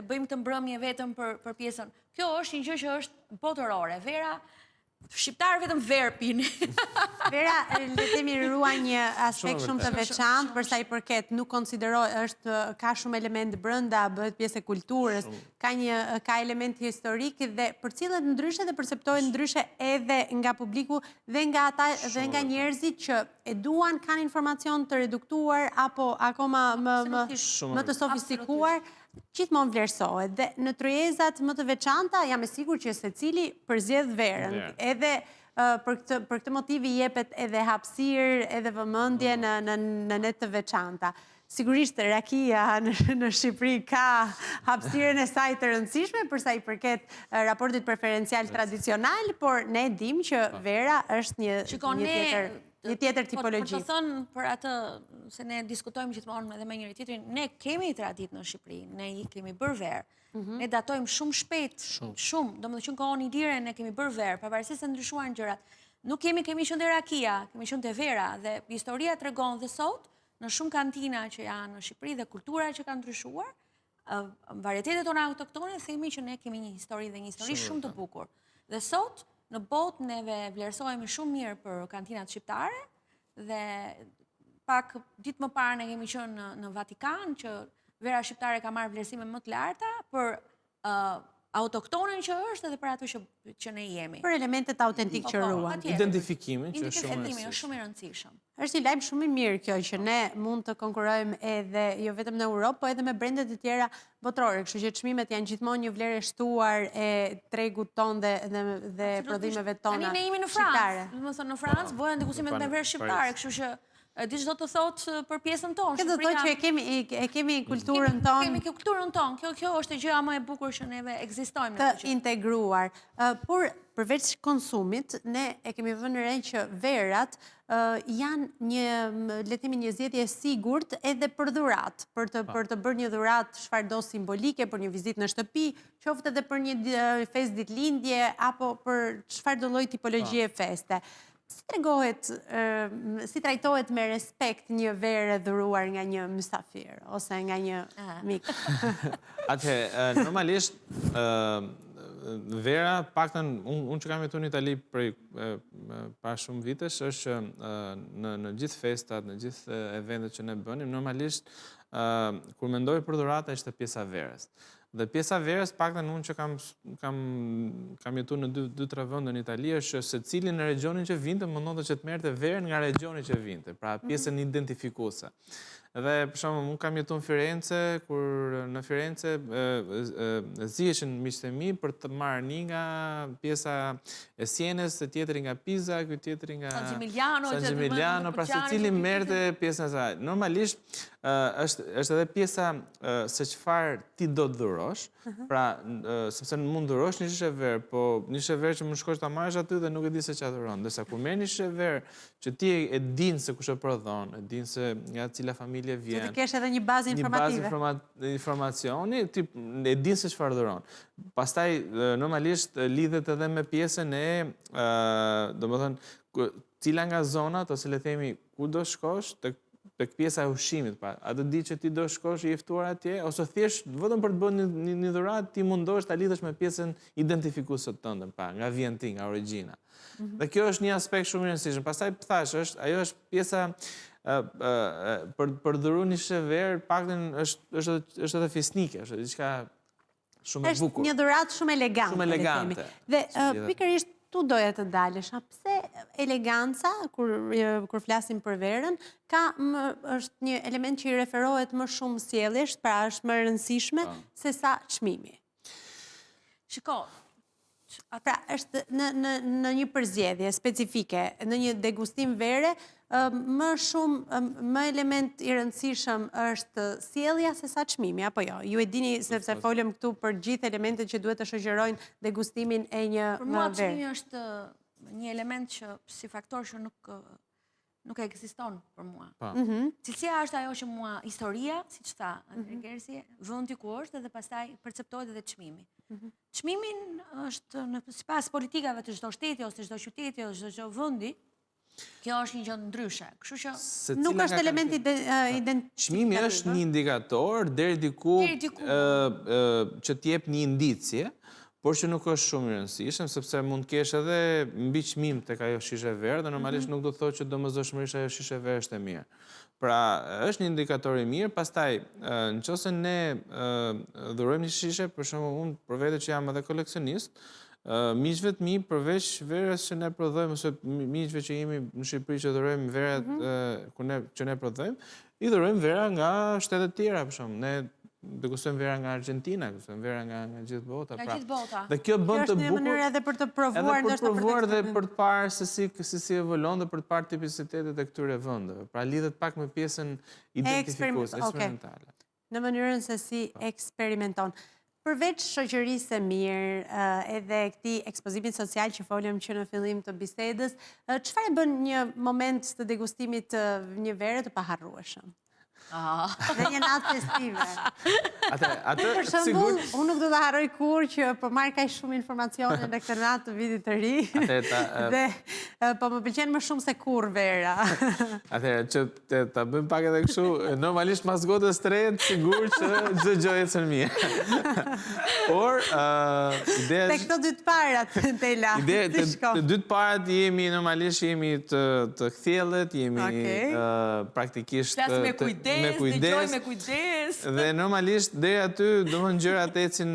bëjmë të mbrëmje vetëm për pjesën. Kjo është një gjë që është botërore. Vera shqiptarë vetëm verë pini. Vera, le themi, ruaj një aspekt shumë të veçantë, për sa i përket nuk konsiderohet, ka shumë element brenda, bëhet pjesë e kulturës, ka element historik dhe për cilët ndryshe dhe perceptohet ndryshe edhe nga publiku dhe nga ata dhe nga njerëzit që e duan, kanë informacion të reduktuar apo akoma më të sofistikuar, gjithmonë vlerësohet. Dhe në tryezat më të veçanta, jam e sigur që secili përzjedh verën. Edhe për këtë motivi jepet edhe hapësirë, edhe vëmendje në net të veçanta. Sigurisht, rakia në Shqipëri ka hapësirën e saj të rëndësishme, përsa i përket raportit preferencial tradicional, por ne dim që vera është një tjetër tipologji. Për të thënë për atë, se ne diskutojmë gjithmonë edhe me njëri tjetrin, ne kemi tradit në Shqipëri, ne i kemi bërë verë, ne datojmë shumë shpejt, shumë, do më dhe që në kohën i dire ne kemi bërë verë, pavarësisht se ndryshuar në gjërat. Nuk kemi qenë të rakia, kemi qenë të vera, dhe historia tregon dhe sot, në shumë kantina që janë në Shqipëri dhe kultura që kanë ndryshuar, varietetet tona autoktone, themi që ne kemi një histori dhe një histori shumë të bukur. Dhe sot, në botë neve vlerësohemi shumë mirë për kantinat shqiptare dhe pak ditë më parë ne kemi qenë në Vatikan që vera shqiptare ka marrë vlerësime më të larta për autoktonen që është edhe për ato që ne jemi. Për elementet autentik që ruan. Identifikimin që është shumë i rëndësishëm. Është një lajm shumë i mirë kjo që ne mund të konkurrojmë edhe jo vetëm në Europë, po edhe me brendet e tjera botërore. Kështu që çmimet janë gjithmonë një vlerë e shtuar e tregut ton dhe prodhimeve tona. Ne jemi në Francë. Domethënë në Francë bëhen degustimet me verë shqiptare, kështu që di çdo të thotë për pjesën tonë. Këtë do të thotë që e kemi kulturën tonë. Kemi kulturën tonë. Kjo është gjëja më e bukur që neve ekzistojmë. Të integruar. Por përveç konsumit, ne e kemi vënë re që verat janë një zgjedhje sigurt edhe për dhurat, për të bërë një dhurat çfarëdo simbolike, për një vizitë në shtëpi, qoftë edhe për një festë ditëlindje apo për çfarëdo lloj tipologjie feste. Si trajtohet me respekt një verë dhuruar nga një mysafir, ose nga një mik? Normalisht, vera, paktën, unë që kam jetu në Itali para shumë vitesh, është në gjithë festat, në gjithë eventet që ne bënim, normalisht, kur mendoj për dhurata, ishte pjesa verës. Dhe pjesa verës, paktën unë që kam jetu në 2-3 vende në Itali, është se cili në regionin që vinte, më ndonte që të merrte verën nga regioni që vinte, pra pjesën identifikuese. Dhe për shembull, unë kam jetuar në Firenze, kur në Firenze ziheshin miqtë e mi për të marrë një nga pjesa e Sienës, tjetri nga Pisa, ky tjetri nga San Gimignano, pra secili merrte pjesën e saj. Normalisht është edhe pjesa se çfarë ti do të dhurosh, pra sepse mund dhurosh një shishe verë, po një shishe verë që më shkosh ta marrësh aty dhe nuk e di se çfarë dhuron. Ndërsa kur merr një shishe verë që ti e din se kush e prodhon, e din se nga cila familje vjen. Që ti kesh edhe një bazë informative. Një bazë informacioni, ti e din se çfarë dhuron. Pastaj normalisht lidhet edhe me pjesën e, domethënë, cila nga zonat ose le themi ku do shkosh tek pjesa e ushqimit, pa. A do di që ti do shkosh i ftuar atje ose thjesht vetëm për të bërë një dhuratë ti mundohesh ta lidhësh me pjesën identifikuese tënde, pa, nga vjen ti, nga origjina. Dhe kjo është një aspekt shumë i rëndësishëm. Pastaj thash, ajo është pjesa për dhuruar një shishe verë, paktën është edhe fisnike, është diçka shumë e bukur. Është një dhuratë shumë elegante. Shumë elegante. Dhe pikërisht tu doja të dalesha. Pse eleganca, kur flasim për verën, është një element që i referohet më shumë sjelljesh, pra është më e rëndësishme se sa çmimi. Shiko, pra është në një përzgjedhje specifike, në një degustim vere, më element i rëndësishëm është sjellja se sa çmimi, apo jo? Ju e dini sepse folëm këtu për gjithë elementet që duhet të shoqërojnë degustimin e një vere. Për mua çmimi është një element që si faktor që nuk ekziston për mua. Cilësia është ajo që mua historia, siç tha Andrej Gersi, vendi ku është dhe pastaj perceptohet edhe çmimi. Çmimin është sipas politikave të çdo shteti ose çdo qyteti ose çdo vendi. Kjo është një gjë ndryshe. Kështu që nuk është element identifikator. Çmimi është një indikator deri diku që t'jep një indicje, por që nuk është shumë i rëndësishëm, sepse mund të kesh edhe mbi çmim tek ajo shishe verë, dhe normalisht nuk do të thotë që domosdoshmërisht ajo shishe verë është e mirë. Pra, është një indikator i mirë, pastaj nëse ne dhurojmë një shishe, për shembull unë për vete që jam edhe koleksionist, miqve të mi përveç verës që ne prodhojmë, ose miqve që jemi në Shqipëri që dhurojmë verat që ne prodhojmë, i dhurojmë vera nga shtetet tjera, për shembull. Ne degustojmë vera nga Argentina, degustojmë vera nga gjithë bota. Nga gjithë bota. Dhe kjo bën të bukur. Është një mënyrë edhe për të provuar, edhe për të provuar dhe për të parë se si evolon dhe për të parë tipicitetet e këtyre vendeve. Pra lidhet pak me pjesën identifikuese, eksperimentale. Në mënyrën se si eksperimenton. Përveç shoqërisë e mirë edhe këtij ekspozimit social që folëm që në fillim të bisedës, çfarë bën një moment të degustimit të një vere të paharrueshëm? Dhe një natë festive. Për shembull, unë nuk do ta harroj kurrë që po marr kaq shumë informacione në këtë natë të vitit të ri. Dhe po më pëlqen më shumë se kurrë vera. Atëherë që ta bëjmë pak edhe kështu, normalisht pas gotës së tretë sigurt që çdo gjë ecën mirë. Por ideja tek këto dy të parat, Tela. Të dy të parat normalisht jemi të kthjellët, jemi praktikisht me kujdes. Dhe normalisht deri aty domthonjë gjërat ecin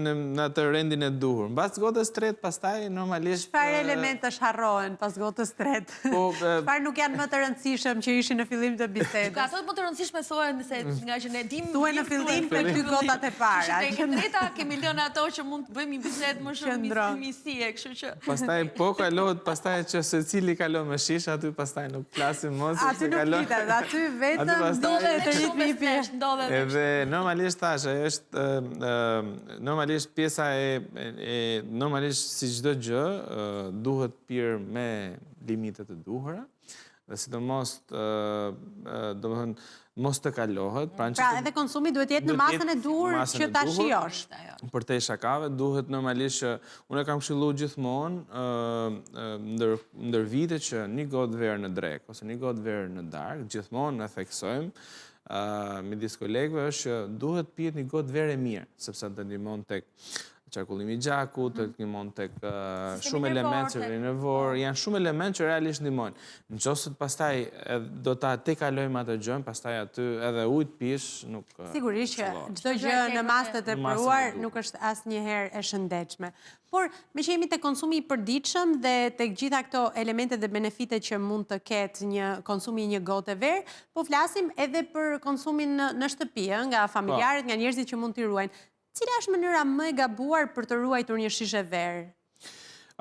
në atë rendin e duhur. Mbas gotës së tretë pastaj normalisht çfarë elementesh harrohen pas gotës së tretë? Çfarë nuk janë më të rëndësishëm që ishin në fillim të bisedës? Ato më të rëndësishme thuhen se nga që ne dimë thuhen në fillim për dy gotat e para. Tek treta kemi lënë ato që mund të bëjmë një bisedë më shumë misie, kështu që pastaj po kalohet, pastaj që secili kalon me shish aty pastaj nuk flasim më sepse kalon. Aty vetëm edhe normalisht thash, është normalisht pjesa normalisht si çdo gjë duhet pirë me limitet e duhura, dhe sidomos domethënë mos të kalohet. Pra edhe konsumi duhet jetë në masën e duhur që ta shijosh. Për te shakave duhet normalisht që unë kam këshilluar gjithmonë ndër vite që një gotë verë në drek ose një gotë verë në darkë, gjithmonë e theksojmë midis kolegëve është që duhet pihet një gotë verë e mirë, sepse të ndihmon tek qarkullimi i gjakut, të ndihmon tek shumë elementë nervor, janë shumë elementë që realisht ndihmojnë. Nëse pastaj do ta tekalojmë atë gjën, pastaj aty edhe ujë të pish nuk sigurisht që çdo gjë në masë të tepruar nuk është asnjëherë e shëndetshme. Por me që jemi te konsumi i përditshëm dhe tek gjitha këto elemente dhe benefitet që mund të ketë një konsumi i një gote verë, po flasim edhe për konsumin në shtëpi, nga familjarët, nga njerëzit që mund t'i ruajnë. Cila është mënyra më e gabuar për të ruajtur një shishe verë?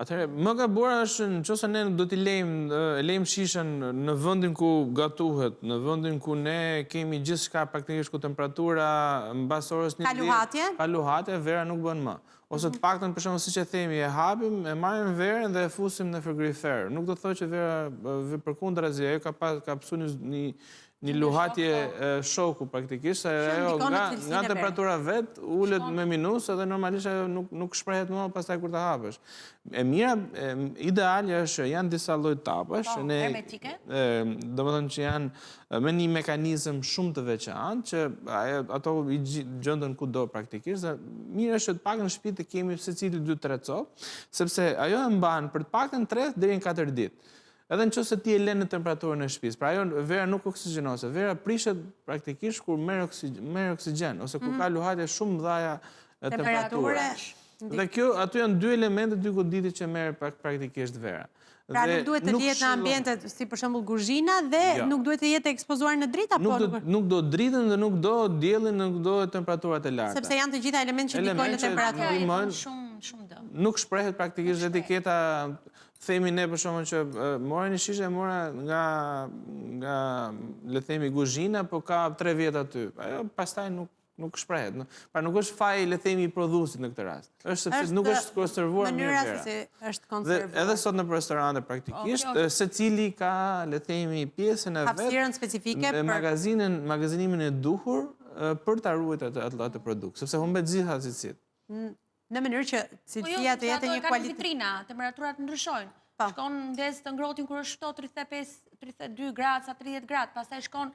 Atëherë, më gabuar është nëse ne do t'i lejmë shishen në vendin ku gatuhet, në vendin ku ne kemi gjithçka praktikisht ku temperatura mbas orës 11 ka luhatje, vera nuk bën më. Ose të paktën për shembull siç e themi, e hapim, e marrim verën dhe e fusim në frigorifer. Nuk do të thotë që vera përkundrazi, ajo ka pasur një luhatje shoku praktikisht, ajo nga temperatura vet ulet me minus edhe normalisht ajo nuk shprehet më pastaj kur ta hapësh. E mira, ideale është janë disa lloj tapash, hermetike. Domethënë që janë me një mekanizëm shumë të veçantë që ato i gjenden kudo praktikisht. Mirë është të paktën në shtëpi të kemi secili 2-3 copë, sepse ajo e mban për të paktën 3 deri në 4 ditë. Edhe nëse ti e lën në temperaturën e shtëpisë, pra ajo vera nuk oksigjenose, vera prishet praktikisht kur merr oksigjen ose kur ka luhatje shumë mëdha temperature. Dhe kjo aty janë dy elemente, dy goditje që merr praktikisht vera. Pra nuk duhet të jetë në ambientet si për shembull kuzhina dhe nuk duhet të jetë ekspozuar në dritë apo nuk do dritën dhe nuk do diellin, nuk do temperaturat e larta. Sepse janë të gjitha elementë që ndikojnë në temperaturë. Shumë dëm. Nuk shprehet praktikisht etiketa. Themi ne për shembull që mora një shishe mora nga le themi kuzhina, po ka 3 vjet aty. Ajo pastaj nuk shprehet. Pra nuk është faji le themi i prodhuesit në këtë rast. Është sepse nuk është konservuar mirë vera. Mënyra se është konservuar. Dhe edhe sot në restorante praktikisht secili ka le themi pjesën e vet, hapësirën specifike për magazinimin e duhur për ta ruajtur atë produkt, sepse humbet gjithë cilësitë. Në mënyrë që cilësia të jetë një kualitet. Vitrina, temperaturat ndryshojnë. Shkon ndez të ngrohtin kur është ftohtë 35, 32 gradë, sa 30 gradë, pastaj shkon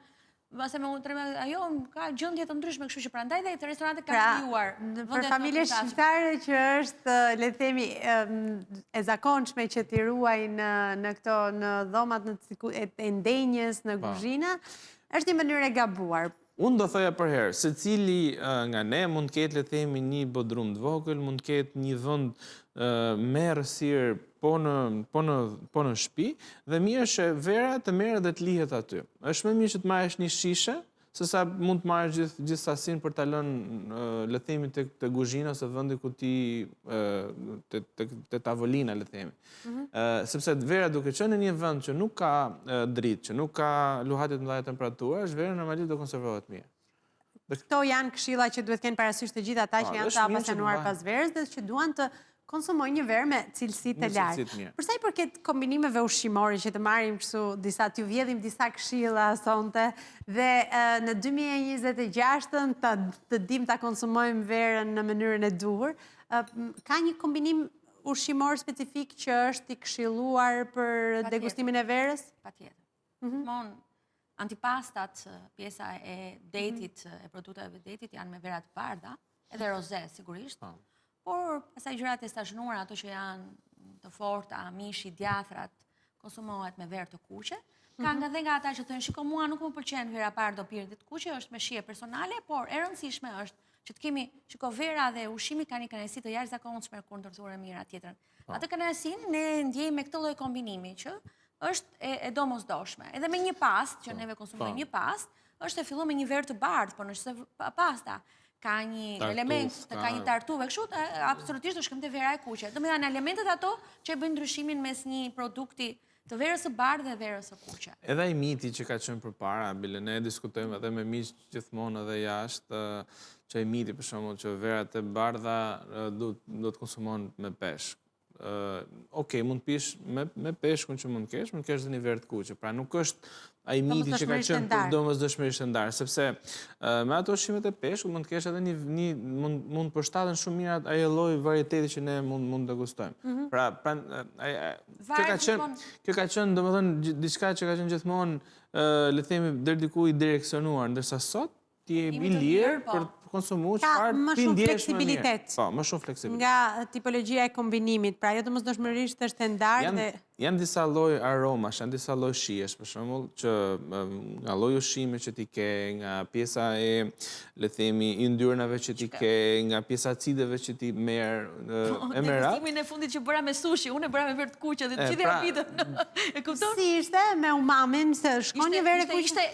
ajo ka gjendje të ndryshme, kështu që prandaj dhe të restorantet kanë krijuar. Për familje shqiptare që është, le të themi, e zakonshme që t'i ruajnë në këto në dhomat e ndenjës, në kuzhina, është një mënyrë e gabuar. Unë do thoja për herë, secili nga ne mund të ketë le të themi një bodrum të vogël, mund të ketë një vend me errësirë po në shtëpi dhe mirë është vera të merret dhe të lihet aty. Është më mirë që të marrësh një shishe sesa mund të marrësh gjithë sasinë për ta lënë le të themi te kuzhina ose vendi ku ti te tavolina le të themi. Sepse vera duke qenë në një vend që nuk ka dritë, që nuk ka luhatje të mëdha temperaturë, vera normalisht do konservohet mirë. Këto janë këshilla që duhet kenë parasysh të gjithë ata që janë të apasionuar pas verës dhe që duan të konsumojnë një verë me cilësi të lartë. Për sa i përket kombinimeve ushqimore që të marrim kështu disa, t'ju vjedhim disa këshilla sonte dhe në 2026 të dim ta konsumojmë verën në mënyrën e duhur, ka një kombinim ushqimor specifik që është i këshilluar për degustimin e verës? Patjetër. Antipastat, pjesa e detit, e produkteve detit janë me vera të bardha, edhe roze sigurisht. Por pastaj gjërat e stazhonuara, ato që janë të forta, mishi, djathrat, konsumohet me verë të kuqe. Ka nga ata që thonë, shiko mua nuk më pëlqen vera parë do pirë të kuqe, është me shije personale, por e rëndësishme është që të kemi, shiko vera dhe ushqimi ka një kënaqësi të jashtëzakonshme kur ndërthuar mirë tjetrën. Atë kënaqësinë ne ndjejmë me këtë lloj kombinimi që është e domosdoshme. Edhe me një pastë, që neve konsumojmë një pastë, është e filluar me një verë të bardhë, por nëse pasta ka një element, ka një tartuve, kështu, absolutisht do shkëm të vera e kuqe. Do me janë elementet ato që e bëjnë ndryshimin mes një produkti të verës së bardhë dhe verës së kuqe. Edhe ai miti që ka qenë përpara, bile ne diskutojmë edhe me miq gjithmonë edhe jashtë, që ai miti për shembull që verat e bardha do të konsumohen me peshk. Okej, mund të pish me peshkun që mund të kesh dhe një verë të kuqe. Pra nuk është ai miti që ka qenë për domosdoshmërisht ndar, sepse me ato ushqimet e peshkut mund të kesh edhe mund përshtaten shumë mirë ai lloj varieteti që ne mund të gustojmë. Pra kjo ka qenë domethënë diçka që ka qenë gjithmonë le të themi deri diku i direksionuar, ndërsa sot ti je Jemi i të lirë lirë, po. për të konsumuar Ka çfarë më ti shumë ndjesh më mirë. fleksibilitet. Po, më shumë fleksibilitet. Nga tipologjia e kombinimit, pra jo domosdoshmërisht është e ndarë dhe Janë disa lloj aromash, janë disa lloj shijesh, për shembull, që nga lloji ushqimit që ti ke, nga pjesa e, le të themi, i yndyrnave që ti ke, nga pjesa acideve që ti merr, e merr. Degustimin e fundit që bëra me sushi, unë e bëra me verë të kuqe dhe të gjithë pra- habitën. E kupton? si ishte me umamin, se shkon një verë e kuqe.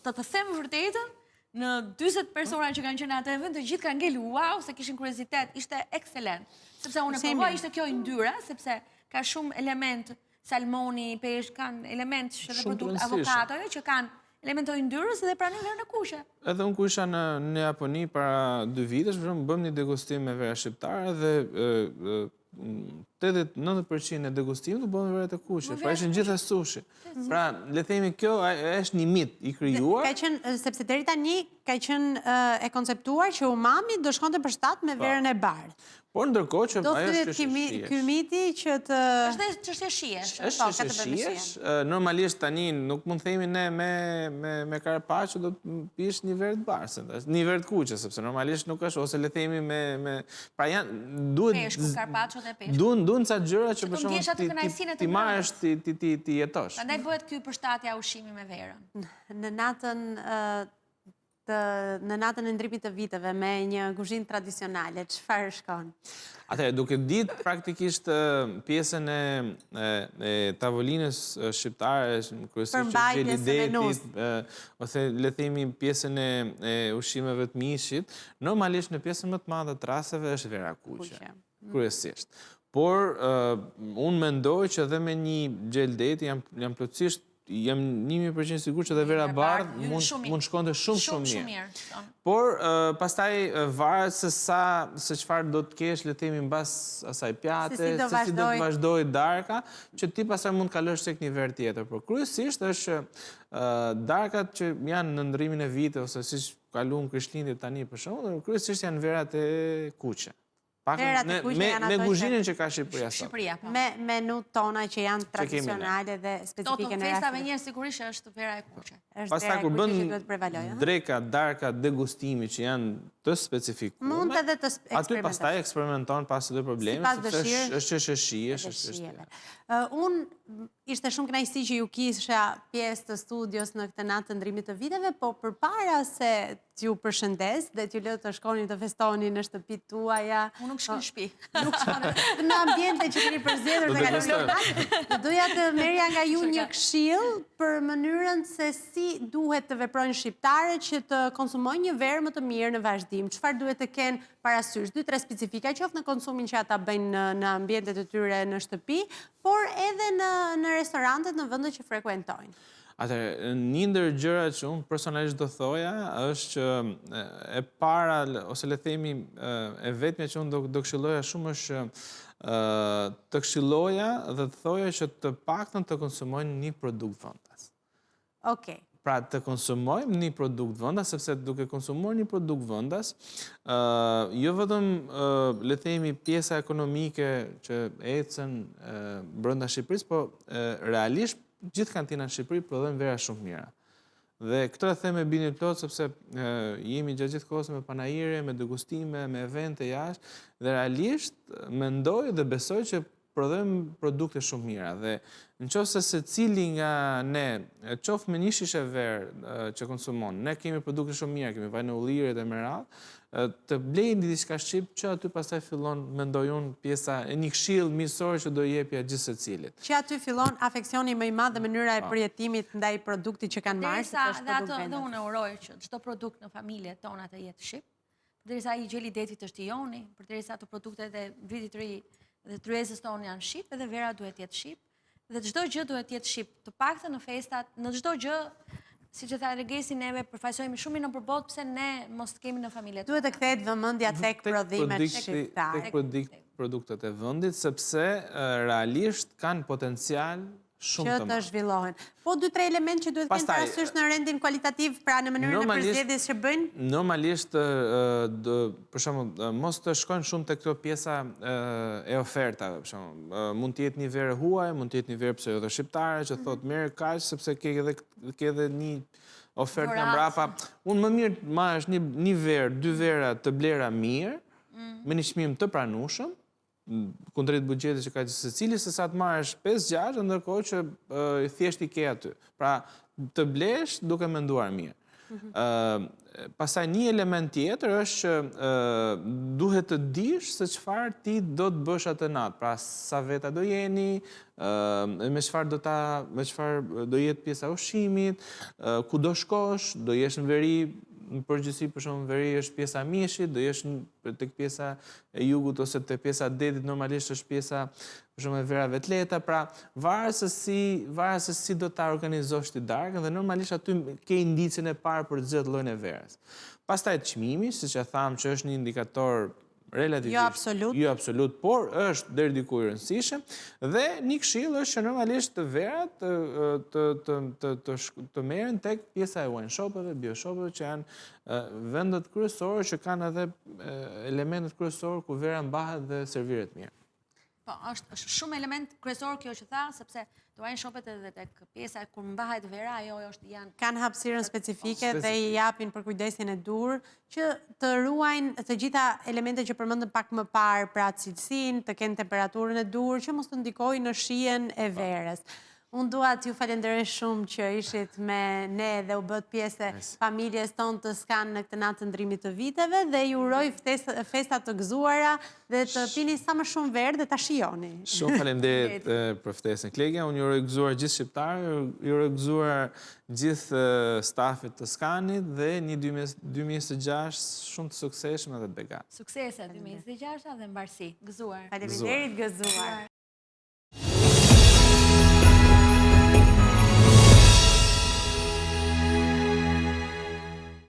Të them vërtetën, në 40 persona që kanë qenë atë event, të gjithë kanë ngelu, wow, se kishin kuriozitet, ishte ekselent. Sepse unë e provoj, ishte kjo yndyra, sepse ka shumë element, salmoni, pesh, kanë element që dhe produkt avokadoje, që kanë element të yndyrës dhe pranin verë në kuqe. Edhe unë ku isha në Japoni para 2 vitesh, për shembull, bëm një degustim me vera shqiptare dhe 80-90% e degustimit u bën me vera të kuqe, pra ishin gjithë sushi. Pra, le themi kjo është një mit i krijuar. Ka qenë, sepse deri tani ka qenë e konceptuar që umami do shkonte për shtat me verën e bardhë. Por ndërkohë që Do ajo thyetë ky miti që të Është çështje shijesh. është çështje shijesh. Normalisht tani nuk mund të themi ne me karpaccio do të pish një verë të bardhë, një verë të kuqe, sepse normalisht nuk është, ose le themi me pra janë duhet Peshku, karpaccio dhe peshku. Duhen ca gjëra që për ndjesh atë kënaqësinë shembull e ti të marrësh ti jetosh. Prandaj bëhet ky përshtatja ushqimi me verën. Në natën e ndrimit të viteve me një kuzhinë tradicionale, çfarë shkon? Atëherë, duke ditë praktikisht pjesën e tavolinës shqiptare, kryesisht që gjelidetit, ose le themi pjesën e ushqimeve të mishit, normalisht në pjesën më të madhe të rasteve është vera kuqe, kryesisht. Por unë mendoj që edhe me një gjeldeti jam plotësisht jam 1000% sigur që dhe vera bardhë mund shkonte shumë mirë. Por pastaj varet se çfarë do të kesh, le të themi mbas asaj pjate, se si do të vazhdoj darka, që ti pastaj mund të kalosh tek një verë tjetër. Por kryesisht është darkat që janë në ndrimin e vitit ose siç kaluam Krishtlindjet tani për shembull, kryesisht janë verat e kuqe. Me kuzhinën që ka Shqipëria sot. Me menut tona që janë tradicionale dhe specifike në festave njerë sigurisht është vera e kuqe. Pastaj kur bën dreka, darka, degustimi që janë të specifikuar. Mund edhe të eksperimentosh. Aty pastaj eksperimenton pas çdo problemi, sepse është çështje shijesh, Unë ishte shumë kënaqësi që ju kisha pjesë të studios në këtë natë të ndrimit të viteve, po përpara se t'ju përshëndes dhe t'ju lë të shkoni të festoni në shtëpitë tuaja. Unë nuk shkoj në shtëpi. Nuk shkoj në ambiente që keni përzgjedhur dhe kaloni. Doja të merrja nga ju një këshill për mënyrën se si duhet të veprojnë shqiptarët që të konsumojnë një verë më të mirë në vazhdim. Çfarë duhet të kenë parasysh? 2-3 specifika qoftë në konsumin që ata bëjnë në ambientet e tyre në shtëpi, por edhe në restorantet në vendet që frekuentojnë. Atëherë, një ndër gjërat që unë personalisht do thoja është që e para, ose le themi, e vetmja që unë do këshilloja shumë është të këshilloja dhe të thoja që të paktën të konsumojnë një produkt vendas. Okej. Pra të konsumojmë një produkt vendas, sepse duke konsumuar një produkt vendas, jo vetëm le themi pjesa ekonomike që ecën brenda Shqipërisë, po realisht gjithë kantina në Shqipëri prodhojnë vera shumë mira. Dhe këtë e them me bindje plot sepse jemi gjatë gjithë kohës me panajire, me degustime, me evente jashtë, dhe realisht mendoj dhe besoj që prodhojmë produkte shumë mira. Dhe nëse secili nga ne, qoftë me një shishe verë që konsumon, ne kemi produkte shumë mira, kemi vaj në ullire dhe me radhë, të blejnë diçka shqip që aty pastaj fillon, mendoj unë, pjesa e një këshill miqësor që do jepja gjithë secilit. Që aty fillon afeksioni më i madh dhe mënyra e përjetimit ndaj produktit që kanë marrë, sepse është produkt vendas. Dhe unë uroj që çdo produkt në familjet tona të jetë shqip, përderisa i gjelidetit është i joni, përderisa ato produktet e vitit të ri dhe tryezës tonë janë shqip, edhe vera duhet jetë shqip, dhe çdo gjë duhet jetë shqip. Të paktën në festat, në çdo gjë, siç e tha Regesi, neve përfaqësojmë shumë në përballë pse ne mos kemi në familjet. Duhet të kthehet vëmendja tek prodhimet shqiptare. Tek produktet e vendit, sepse realisht kanë potencial shumë të të zhvillohen. Po 2-3 elementë që duhet të kenë parasysh në rendin kualitativ, pra në mënyrën e përzgjedhjes që bëjnë? Normalisht, për shembull, mos të shkojnë shumë tek këto pjesa e ofertave, për shembull. Mund të jetë një verë huaj, mund të jetë një verë pse jo shqiptare, që thotë merr kaq sepse ke edhe një ofertë nga mbrapa. Unë më mirë të marrësh një verë, 2 vera të blera mirë, me një çmim të pranueshëm, kundrejt buxhetit që ka secili, se sa të marrësh 5-6, ndërkohë që thjesht i ke aty. Pra, të blesh duke menduar mirë. Pastaj një element tjetër është që duhet të dish se çfarë ti do të bësh atë natë. Pra, sa veta do jeni, me çfarë do jetë pjesa ushqimit, ku do shkosh, do jesh në veri, në përgjithësi për shembull veri është pjesa mishit, do jesh tek pjesa e jugut ose tek pjesa e detit, normalisht është pjesa për shembull e verave të lehta, pra varet se si do ta organizosh ti darkën dhe normalisht aty ke indicin e parë për të zgjedhur llojin e verës. Pastaj çmimi, siç e tham që është një indikator relativisht jo absolut, por është deri diku i rëndësishëm dhe një këshill është që normalisht të verat të merren tek pjesa e wine shopeve, bio shopeve që janë vendet kryesorë që kanë edhe elementet kryesorë ku vera mbahet dhe serviret mirë. Po, është shumë element kryesor kjo që tha, sepse të wine shopet edhe tek pjesa kur mbahet vera, ajo janë kanë hapësirën specifike dhe i japin për kujdesin e dur që të ruajnë të gjitha elementet që përmendëm pak më parë, pra cilësinë, të kenë temperaturën e dur, që mos të ndikojë në shijen e verës. Unë dua t'ju falenderoj shumë që ishit me ne dhe u bët pjesë e familjes tonë të Skan në këtë natë të ndrimit të viteve dhe ju uroj festa të gëzuara dhe të pini sa më shumë verë dhe ta shijoni. Shumë faleminderit për ftesën Klegja. Unë ju uroj gëzuar gjithë shqiptarë, ju uroj gëzuar gjithë stafit të Skanit dhe një 2026 shumë të suksesshëm edhe të begat. Suksese 2026 dhe mbarësi. Gëzuar. Faleminderit, gëzuar.